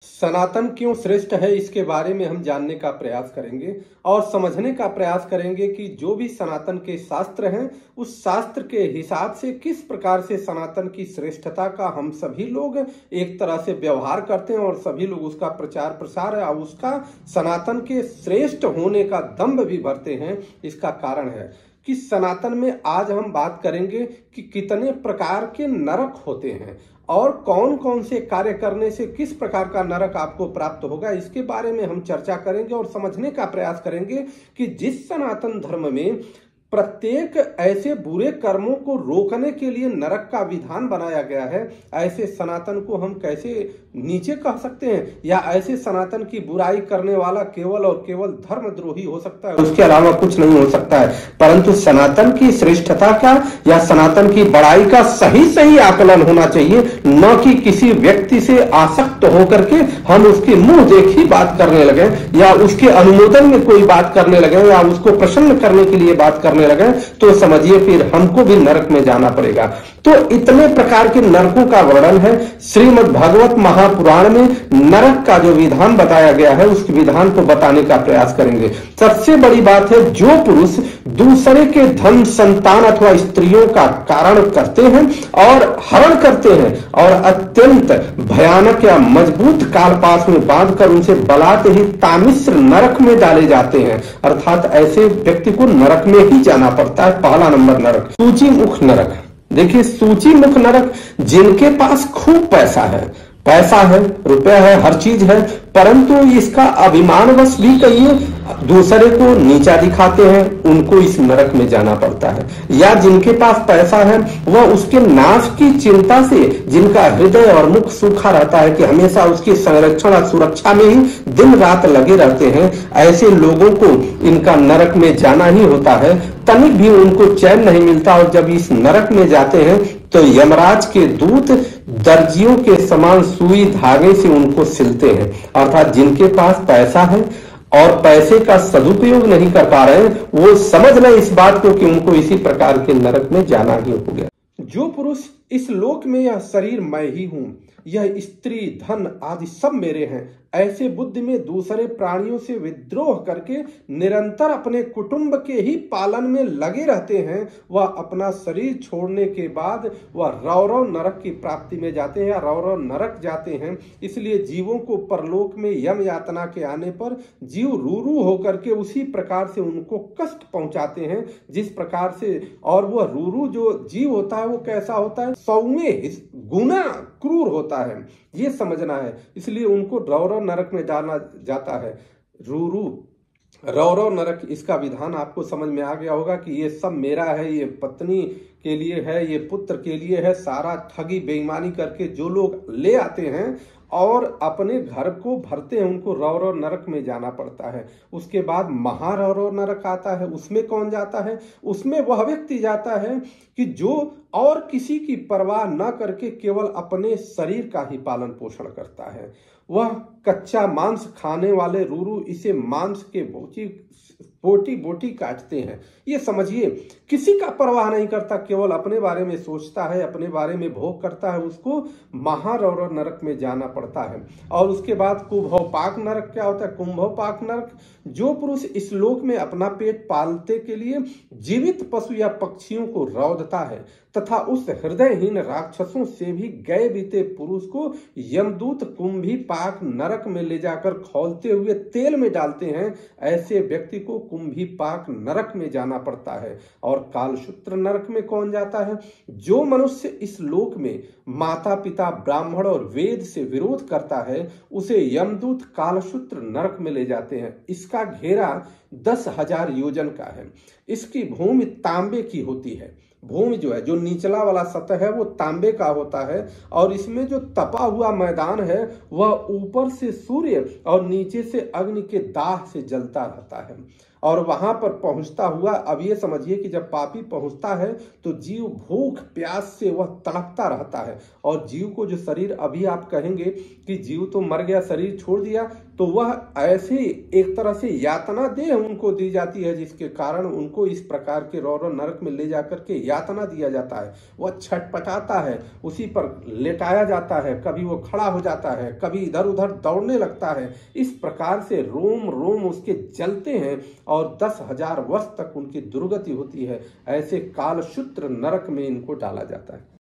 सनातन क्यों श्रेष्ठ है, इसके बारे में हम जानने का प्रयास करेंगे और समझने का प्रयास करेंगे कि जो भी सनातन के शास्त्र हैं उस शास्त्र के हिसाब से किस प्रकार से सनातन की श्रेष्ठता का हम सभी लोग एक तरह से व्यवहार करते हैं और सभी लोग उसका प्रचार प्रसार और उसका सनातन के श्रेष्ठ होने का दंभ भी भरते हैं। इसका कारण है कि सनातन में आज हम बात करेंगे कि कितने प्रकार के नरक होते हैं और कौन कौन से कार्य करने से किस प्रकार का नरक आपको प्राप्त होगा। इसके बारे में हम चर्चा करेंगे और समझने का प्रयास करेंगे कि जिस सनातन धर्म में प्रत्येक ऐसे बुरे कर्मों को रोकने के लिए नरक का विधान बनाया गया है, ऐसे सनातन को हम कैसे नीचे कह सकते हैं, या ऐसे सनातन की बुराई करने वाला केवल और केवल धर्मद्रोही हो सकता है, उसके अलावा कुछ नहीं हो सकता है। परंतु सनातन की श्रेष्ठता का या सनातन की बड़ाई का सही सही आकलन होना चाहिए, न कि किसी व्यक्ति से आसक्त होकर के हम उसके मुंह देखी बात करने लगे या उसके अनुमोदन में कोई बात करने लगे या उसको प्रसन्न करने के लिए बात करने लगे, तो समझिए फिर हमको भी नरक में जाना पड़ेगा। तो इतने प्रकार के नरकों का वर्णन है श्रीमद् भागवत महापुराण में। नरक का जो विधान बताया गया है उस विधान को बताने का प्रयास करेंगे। सबसे बड़ी बात है, जो पुरुष दूसरे के धन संतान अथवा स्त्रियों का कारण करते हैं और हरण करते हैं और अत्यंत भयानक या मजबूत कालपाश में बांधकर उनसे बलाते ही तामिश्र नरक में डाले जाते हैं, अर्थात ऐसे व्यक्ति को नरक में ही जाना पड़ता है। पहला नंबर नरक सूची मुख नरक। देखिए, सूची मुख नरक जिनके पास खूब पैसा है, रुपया है, हर चीज है, परंतु इसका अभिमानवश भी कहिए दूसरे को नीचा दिखाते हैं, उनको इस नरक में जाना पड़ता है। या जिनके पास पैसा है वह उसके नाश की चिंता से, जिनका हृदय और मुख सूखा रहता है कि हमेशा उसकी संरक्षण और सुरक्षा में ही दिन रात लगे रहते हैं, ऐसे लोगों को इनका नरक में जाना ही होता है। तनिक भी उनको चैन नहीं मिलता और जब इस नरक में जाते हैं तो यमराज के दूत दर्जियों के समान सुई धागे से उनको सिलते हैं। अर्थात जिनके पास पैसा है और पैसे का सदुपयोग नहीं कर पा रहे हैं, वो समझ लें इस बात को कि उनको इसी प्रकार के नरक में जाना ही हो गया। जो पुरुष इस लोक में यह शरीर मैं ही हूं, यह स्त्री धन आदि सब मेरे हैं, ऐसे बुद्धि में दूसरे प्राणियों से विद्रोह करके निरंतर अपने कुटुंब के ही पालन में लगे रहते हैं, वह अपना शरीर छोड़ने के बाद वह रौरव नरक की प्राप्ति में जाते हैं या रौरव नरक जाते हैं। इसलिए जीवों को परलोक में यम यातना के आने पर जीव रूरू होकर के उसी प्रकार से उनको कष्ट पहुंचाते हैं जिस प्रकार से, और वह रूरू जो जीव होता है वो कैसा होता है, 100 गुना क्रूर होता है, ये समझना है। इसलिए उनको रौरव नरक में डाला जाता है। रूरू रौरव नरक, इसका विधान आपको समझ में आ गया होगा कि ये सब मेरा है, ये पत्नी के लिए है, ये पुत्र के लिए है। सारा ठगी बेईमानी करके जो लोग ले आते हैं और अपने घर को भरते हैं, उनको रौरव नरक में जाना पड़ता है। उसके बाद महारौरव नरक आता है। उसमें कौन जाता है? उसमें वह व्यक्ति जाता है कि जो और किसी की परवाह न करके केवल अपने शरीर का ही पालन पोषण करता है। वह कच्चा मांस खाने वाले रूरू इसे मांस के बोटी बोटी काटते हैं। ये समझिए, किसी का परवाह नहीं करता, केवल अपने बारे में सोचता है, अपने बारे में भोग करता है, उसको महारौरव नरक में जाना पड़ता है। और उसके बाद कुंभोपाक नरक क्या होता है? कुंभोपाक नरक, जो पुरुष इस लोक में अपना पेट पालते के लिए जीवित पशु या पक्षियों को रौंदता है तथा उस हृदयहीन राक्षसों से भी गए बीते पुरुष को यमदूत कुंभीपाक नरक में ले जाकर खौलते हुए तेल में डालते हैं, ऐसे व्यक्ति को कुंभीपाक नरक में जाना पड़ता है। और कालसूत्र नरक में कौन जाता है? जो मनुष्य इस लोक में माता पिता ब्राह्मण और वेद से विरोध करता है, उसे यमदूत कालसूत्र नरक में ले जाते हैं। इसका घेरा 10,000 योजन का है। इसकी भूमि तांबे की होती है। भूमि जो है, जो निचला वाला सतह है वो तांबे का होता है और इसमें जो तपा हुआ मैदान है वह ऊपर से सूर्य और नीचे से अग्नि के दाह से जलता रहता है। और वहां पर पहुंचता हुआ, अब ये समझिए कि जब पापी पहुंचता है तो जीव भूख प्यास से वह तड़पता रहता है। और जीव को जो शरीर, अभी आप कहेंगे कि जीव तो मर गया, शरीर छोड़ दिया, तो वह ऐसे एक तरह से यातना देह उनको दी जाती है, जिसके कारण उनको इस प्रकार के रौरव नरक में ले जाकर के यातना दिया जाता है। वह छटपटाता है, उसी पर लेटाया जाता है, कभी वो खड़ा हो जाता है, कभी इधर उधर दौड़ने लगता है। इस प्रकार से रोम रोम उसके जलते हैं और 10,000 वर्ष तक उनकी दुर्गति होती है। ऐसे कालशूत्र नरक में इनको डाला जाता है।